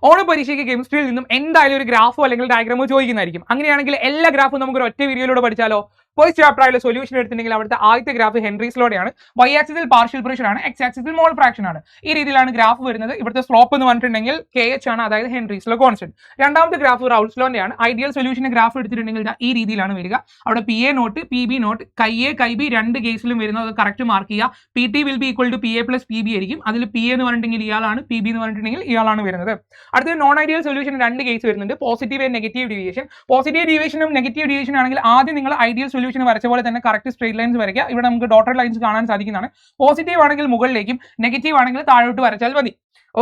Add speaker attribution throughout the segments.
Speaker 1: ഓണ പരീക്ഷയ്ക്ക് കെമിസ്ട്രിയിൽ നിന്നും എന്തായാലും ഒരു ഗ്രാഫോ അല്ലെങ്കിൽ ഡയഗ്രാമോ ചോദിക്കുന്നതായിരിക്കും. അങ്ങനെയാണെങ്കിൽ എല്ലാ ഗ്രാഫും നമുക്ക് ഒരു ഒറ്റ വീഡിയോയിലൂടെ പഠിച്ചാലോ? ഫസ്റ്റ് ചാപ്റ്റർ ആയിട്ട് സൊല്യൂഷൻ എടുത്തിട്ടുണ്ടെങ്കിൽ അവിടുത്തെ ആദ്യത്തെ ഗ്രാഫ് ഹെൻറീസ് ലോയാണ്. വൈ ആക്സിസിൽ പാർഷ്യൽ പ്രഷർ ആണ്, എക്സ് ആക്സിസിൽ മോൾ ഫ്രാക്ഷൻ ആണ്. ഈ രീതിയിലാണ് ഗ്രാഫ് വരുന്നത്. ഇവിടുത്തെ സ്ലോപ്പ് എന്ന് പറഞ്ഞിട്ടുണ്ടെങ്കിൽ KH ആണ്, അതായത് ഹെൻറീസ് ലോ കോൺസ്റ്റന്റ്. രണ്ടാമത്തെ ഗ്രാഫ് റൗൾസ് ലോന്റെ ആണ്. ഐഡിയൽ സൊല്യൂഷന്റെ ഗ്രാഫ് എടുത്തിട്ടുണ്ടെങ്കിൽ ഈ രീതിയിലാണ് വരിക. അവിടെ PA nought PB nought chi A chi B രണ്ട് കേസിലും വരുന്നത് കറക്റ്റ് മാർക്ക് ചെയ്യുക. PT will be equal to PA plus PB ആയിരിക്കും. അതിൽ PA എന്ന് പറഞ്ഞിട്ടുണ്ടെങ്കിൽ ഇയാളാണ്, PB എന്ന് പറഞ്ഞിട്ടുണ്ടെങ്കിൽ ഇയാളാണ് വരുന്നത്. അടുത്ത നോൺ ഐഡിയൽ സൊല്യൂഷൻ രണ്ട് കേസ് വരുന്നുണ്ട്, positive and negative deviation. Positive ഡീവിയേഷനും നെഗറ്റീവ് ഡീവിയേഷൻ ആണെങ്കിൽ ആദ്യം നിങ്ങൾ ഐഡിയൽ സൊല്യൂഷൻ വരച്ച പോലെ തന്നെ കറക്റ്റ് സ്ട്രേറ്റ് ലൈൻസ് വരയ്ക്കുക. ഇവിടെ നമുക്ക് ഡോട്ടഡ് ലൈൻസ് കാണാൻ സാധിക്കുന്നതാണ്. പോസിറ്റീവ് ആണെങ്കിൽ മുകളിലേക്കും നെഗറ്റീവ് ആണെങ്കിൽ താഴോട്ട് വരച്ചാൽ മതി.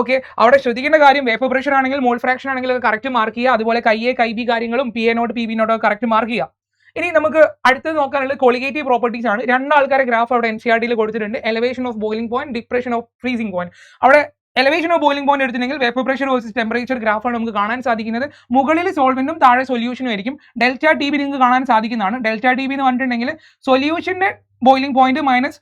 Speaker 1: ഓക്കെ, അവിടെ ശ്രദ്ധിക്കേണ്ട കാര്യം വേപ്പർ പ്രഷർ ആണെങ്കിൽ മോൾ ഫ്രാക്ഷൻ ആണെങ്കിൽ അത് കറക്റ്റ് മാർക്ക് ചെയ്യുക. അതുപോലെ കൈ A കൈ B കാര്യങ്ങളും PA nought PB nought correct mark ചെയ്യുക. ഇനി നമുക്ക് അടുത്തത് നോക്കാനുള്ളത് കൊളിഗേറ്റീവ് പ്രോപ്പർട്ടീസ് ആണ്. രണ്ടാൾക്കാരെ ഗ്രാഫ് അവിടെ NCERT കൊടുത്തിട്ടുണ്ട്. Elevation of boiling point, depression of freezing point. അവിടെ എലവേഷൻ ഓഫ് ബോയിലിംഗ് പോയിന്റ് എടുത്തിട്ടുണ്ടെങ്കിൽ വേപ്പർ പ്രഷർ വേഴ്സസ് ടെമ്പറേച്ചർ ഗ്രാഫാണ് നമുക്ക് കാണാൻ സാധിക്കുന്നത്. മുകളിൽ സോൾവെന്റും താഴെ സൊല്യൂഷനും ആയിരിക്കും. ഡെൽറ്റ TB നിങ്ങൾക്ക് കാണാൻ സാധിക്കുന്നതാണ്. ഡെൽറ്റ TB എന്ന് പറഞ്ഞിട്ടുണ്ടെങ്കിൽ സൊല്യൂഷന്റെ ബോയിലിംഗ് പോയിന്റ് മൈനസ്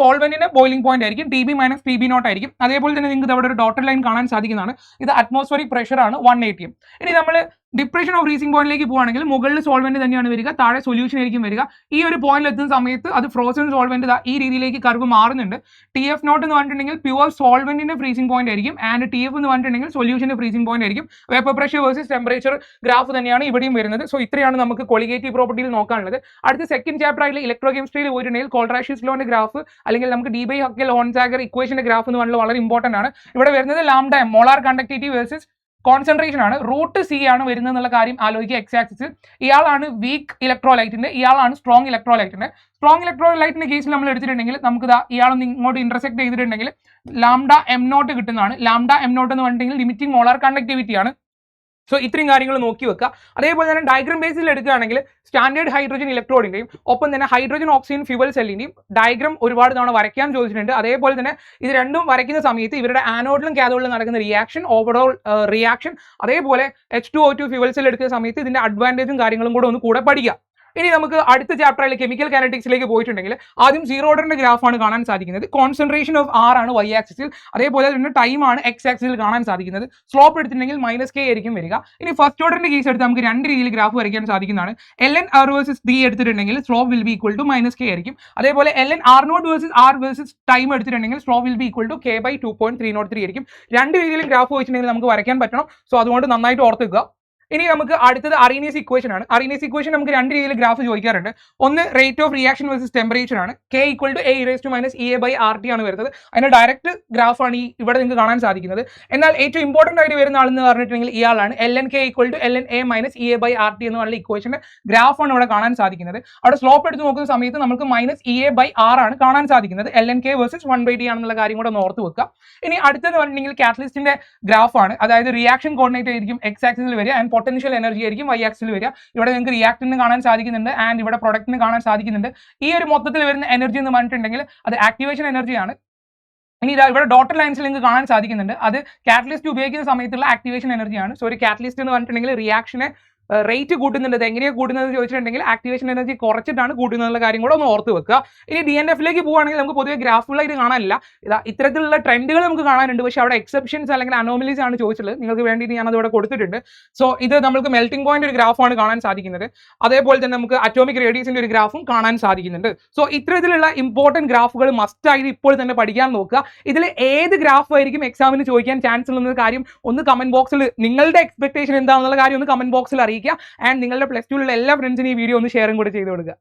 Speaker 1: സോൾവെന്റിന്റെ ബോയിലിംഗ് പോയിന്റ് ആയിരിക്കും. TB മൈനസ് PB നോട്ട് ആയിരിക്കും. അതേപോലെ തന്നെ നിങ്ങൾക്ക് അവിടെ ഒരു ഡോട്ടഡ് ലൈൻ കാണാൻ സാധിക്കുന്നതാണ്. ഇത് അറ്റ്മോസ്ഫറിക് പ്രഷർ ആണ് 180. ഇനി നമ്മൾ ഡിപ്രഷൻ ഓഫ് ഫ്രീസിംഗ് പോയിന്റിലേക്ക് പോകുകയാണെങ്കിൽ മുകളിൽ സോൾവെന്റ് തന്നെയാണ് വരിക, താഴെ സൊല്യൂഷൻ ആയിരിക്കും വരിക. ഈ ഒരു പോയിന്റിൽ എത്തുന്ന സമയത്ത് അത് ഫ്രോസൺ സോൾവെന്റ് ഈ രീതിയിലേക്ക് കർവ് മാറുന്നുണ്ട്. TF നോട്ട് എന്ന് പറഞ്ഞിട്ടുണ്ടെങ്കിൽ പ്യുവർ സോൾവെന്റിന്റെ ഫ്രീസിംഗ് പോയിന്റ് ആയിരിക്കും. ആൻഡ് TF എന്ന് പറഞ്ഞിട്ടുണ്ടെങ്കിൽ സൊല്യൂഷന്റെ ഫ്രീസിംഗ് പോയിന്റ് ആയിരിക്കും. Vapour pressure versus temperature graph തന്നെയാണ് ഇവിടെയും വരുന്നത്. സോ ഇത്രയാണ് നമുക്ക് കൊളിഗേറ്റീവ് പ്രോപ്പർട്ടിയിൽ നോക്കാനുള്ളത്. അടുത്ത സെക്കൻഡ് ചാപ്റ്റർ ആയിട്ട് ഇലക്ട്രോ കെമിസ്ട്രിയിൽ പോയിട്ടുണ്ടെങ്കിൽ കോൾട്രാഷ്യസ് ലോന്റെ ഗ്രാഫ് അല്ലെങ്കിൽ നമുക്ക് D/Huckel ഹോൺസാഗർ ഇക്വേഷന്റെ ഗ്രാഫ് എന്ന് പറഞ്ഞാൽ വളരെ ഇമ്പോർട്ടന്റ് ആണ്. ഇവിടെ വരുന്നത് lambda m molar conductivity versus concentration ആണ്. റൂട്ട് C ആണ് വരുന്നത് എന്നുള്ള കാര്യം ആലോചിക്കുക. എക്സ് ആക്സിസ് ഇയാളാണ് വീക്ക് ഇലക്ട്രോലൈറ്റിന്റെ, ഇയാളാണ് സ്ട്രോങ് ഇലക്ട്രോലൈറ്റിന്റെ. സ്ട്രോങ് ഇലക്ട്രോലൈറ്റിന്റെ കേസിൽ നമ്മൾ എടുത്തിട്ടുണ്ടെങ്കിൽ നമുക്ക് ഇയാളൊന്ന് ഇങ്ങോട്ട് ഇന്റർസെക്ട് ചെയ്തിട്ടുണ്ടെങ്കിൽ ലാംഡ m നോട്ട് കിട്ടുന്നതാണ്. ലാംഡ m നോട്ട് എന്ന് പറഞ്ഞിട്ടുണ്ടെങ്കിൽ ലിമിറ്റിംഗ് മോളാർ കണ്ടക്ടിവിറ്റി ആണ്. സോ ഇത്രയും കാര്യങ്ങൾ നോക്കി വെക്കുക. അതേപോലെ തന്നെ ഡയഗ്രം ബേസിൽ എടുക്കുകയാണെങ്കിൽ സ്റ്റാൻഡേർഡ് ഹൈഡ്രോജൻ ഇലക്ട്രോഡിന്റെയും ഒപ്പം തന്നെ ഹൈഡ്രോജൻ ഓക്സിജൻ ഫ്യൂവൽ സെല്ലിന്റെയും ഡയഗ്രം ഒരുപാട് തവണ വരയ്ക്കാൻ ചോദിച്ചിട്ടുണ്ട്. അതേപോലെ തന്നെ ഇത് രണ്ടും വരയ്ക്കുന്ന സമയത്ത് ഇവരുടെ ആനോഡിലും കാഥോഡിലും നടക്കുന്ന റിയാക്ഷൻ, ഓവറോൾ റിയാക്ഷൻ, അതേപോലെ H2O2 ഫ്യൂവൽ സെൽ എടുക്കുന്ന സമയത്ത് ഇതിന്റെ അഡ്വാൻറ്റേജും കാര്യങ്ങളും കൂടെ ഒന്ന് കൂടെ പഠിക്കുക. ഇനി നമുക്ക് അടുത്ത ചാപ്റ്ററിൽ കെമിക്കൽ കൈനറ്റിക്സിലേക്ക് പോയിട്ടുണ്ടെങ്കിൽ ആദ്യം സീറോ ഓർഡറിന്റെ ഗ്രാഫാണ് കാണാൻ സാധിക്കുന്നത്. കോൺസെൻട്രേഷൻ ഓഫ് R ആണ് Y ആക്സിസിൽ, അതേപോലെ തന്നെ ടൈം ആണ് X ആക്സിസിൽ കാണാൻ സാധിക്കുന്നത്. സ്ലോപ്പ് എടുത്തിട്ടുണ്ടെങ്കിൽ -K ആയിരിക്കും വരിക. ഇനി ഫസ്റ്റ് ഓർഡറിന്റെ കേസ് എടുത്ത് നമുക്ക് രണ്ട് രീതിയിൽ ഗ്രാഫ് വരയ്ക്കാൻ സാധിക്കുന്നതാണ്. ln R വേഴ്സസ് D എടുത്തിട്ടുണ്ടെങ്കിൽ slope will be equal to -K ആയിരിക്കും. അതേപോലെ ln R0 versus R versus time എടുത്തിട്ടുണ്ടെങ്കിൽ slope will be equal to K/2.303 ആയിരിക്കും. രണ്ട് രീതിയിലും ഗ്രാഫ് വെച്ചിട്ടുണ്ടെങ്കിൽ നമുക്ക് വരയ്ക്കാൻ പറ്റണം. സോ അതുകൊണ്ട് നന്നായിട്ട് ഓർത്ത് വെക്കുക. ഇനി നമുക്ക് അടുത്തത് അറീനിയസ് ഇക്വേഷൻ ആണ്. അറീനിയസ് ഇക്വേഷൻ നമുക്ക് രണ്ട് രീതിയിൽ ഗ്രാഫ് ചോദിക്കാറുണ്ട്. ഒന്ന് rate of reaction versus temperature ആണ്. K = A⁻⁻RT ആണ് വരുന്നത്. അതിന്റെ ഡയറക്റ്റ് ഗ്രാഫാണ് ഇവിടെ നിങ്ങൾക്ക് കാണാൻ സാധിക്കുന്നത്. എന്നാൽ ഏറ്റവും ഇമ്പോർട്ടന്റ് ആയിട്ട് വരുന്ന ആളെന്ന് പറഞ്ഞിട്ടുണ്ടെങ്കിൽ ഇയാളാണ്. ln K = ln A - എന്നുള്ള ഇക്വേഷന്റെ ഗ്രാഫാണ് ഇവിടെ കാണാൻ സാധിക്കുന്നത്. അവിടെ സ്ലോപ്പ് എടുത്ത് നോക്കുന്ന സമയത്ത് നമുക്ക് -EA/R ആണ് കാണാൻ സാധിക്കുന്നത്. ln K വേഴ്സസ് 1/T ആണെന്നുള്ള കാര്യം കൂടെ ഒന്ന് ഓർത്ത് വെക്കുക. ഇനി അടുത്തെന്ന് പറഞ്ഞിട്ടുണ്ടെങ്കിൽ കാറ്റലിസ്റ്റിന്റെ ഗ്രാഫാണ്. അതായത് റിയാക്ഷൻ കോർഡിനേറ്റ് ആയിരിക്കും X ആക്സിസിൽ വരിക ആൻഡ് പൊട്ടൻഷ്യൽ എനർജി ആയിരിക്കും Y ആക്സിസിൽ വരിക. ഇവിടെ നിങ്ങൾക്ക് റിയാക്ടറിന് കാണാൻ സാധിക്കുന്നുണ്ട് ആൻഡ് ഇവിടെ പ്രൊഡക്റ്റിന് കാണാൻ സാധിക്കുന്നുണ്ട്. ഈ ഒരു മൊത്തത്തിൽ വരുന്ന എനർജി എന്ന് പറഞ്ഞിട്ടുണ്ടെങ്കിൽ അത് ആക്ടിവേഷൻ എനർജിയാണ്. ഇനി ഇവിടെ ഡോട്ടഡ് ലൈൻസിൽ നിങ്ങൾക്ക് കാണാൻ സാധിക്കുന്നുണ്ട്. അത് കാറ്റലിസ്റ്റ് ഉപയോഗിക്കുന്ന സമയത്തുള്ള ആക്ടിവേഷൻ എനർജിയാണ്. സോ ഒരു കാറ്റലിസ്റ്റ് എന്ന് പറഞ്ഞിട്ടുണ്ടെങ്കിൽ റിയാക്ഷനെ റേറ്റ് കൂട്ടുന്നുണ്ട്. ഇത് എങ്ങനെയാണ് കൂട്ടുന്നത് ചോദിച്ചിട്ടുണ്ടെങ്കിൽ ആക്ടിവേഷൻ എനർജി കുറച്ചിട്ടാണ് കൂട്ടുന്നുള്ള കാര്യം കൂടെ ഒന്ന് ഓർത്ത് വെക്കുക. ഇനി DNFലേക്ക് പോകുകയാണെങ്കിൽ നമുക്ക് പൊതുവെ ഗ്രാഫുകളായിട്ട് കാണാനില്ല. ഇത്തരത്തിലുള്ള ട്രെൻഡുകൾ നമുക്ക് കാണാനുണ്ട്. പക്ഷേ അവിടെ എക്സെപ്ഷൻസ് അല്ലെങ്കിൽ അനോമലീസ് ആണ് ചോദിച്ചത്. നിങ്ങൾക്ക് വേണ്ടിയിട്ട് ഞാൻ അതിവിടെ കൊടുത്തിട്ടുണ്ട്. സോ ഇത് നമുക്ക് മെൽറ്റിംഗ് പോയിന്റ് ഒരു ഗ്രാഫാണ് കാണാൻ സാധിക്കുന്നത്. അതേപോലെ തന്നെ നമുക്ക് അറ്റോമിക് റേഡിയസിന്റെ ഒരു ഗ്രാഫും കാണാൻ സാധിക്കുന്നുണ്ട്. സോ ഇത്തരത്തിലുള്ള ഇമ്പോർട്ടന്റ് ഗ്രാഫുകൾ മസ്റ്റ് ആയിട്ട് ഇപ്പോൾ തന്നെ പഠിക്കാൻ നോക്കുക. ഇതിൽ ഏത് ഗ്രാഫ് ആയിരിക്കും എക്സാമിന് ചോദിക്കാൻ ചാൻസ് ഉള്ള കാര്യം ഒന്ന് കമന്റ് ബോക്സിൽ നിങ്ങളുടെ എക്സ്പെക്ടേഷൻ എന്താണെന്നുള്ള കാര്യം ഒന്ന് കമന്റ് ബോക്സിൽ അറിയിക്കുക. ആൻഡ് നിങ്ങളുടെ +2 എല്ലാ ഫ്രണ്ട്സിനും ഈ വീഡിയോ ഒന്ന് ഷെയറും കൂടെ ചെയ്ത് കൊടുക്കുക.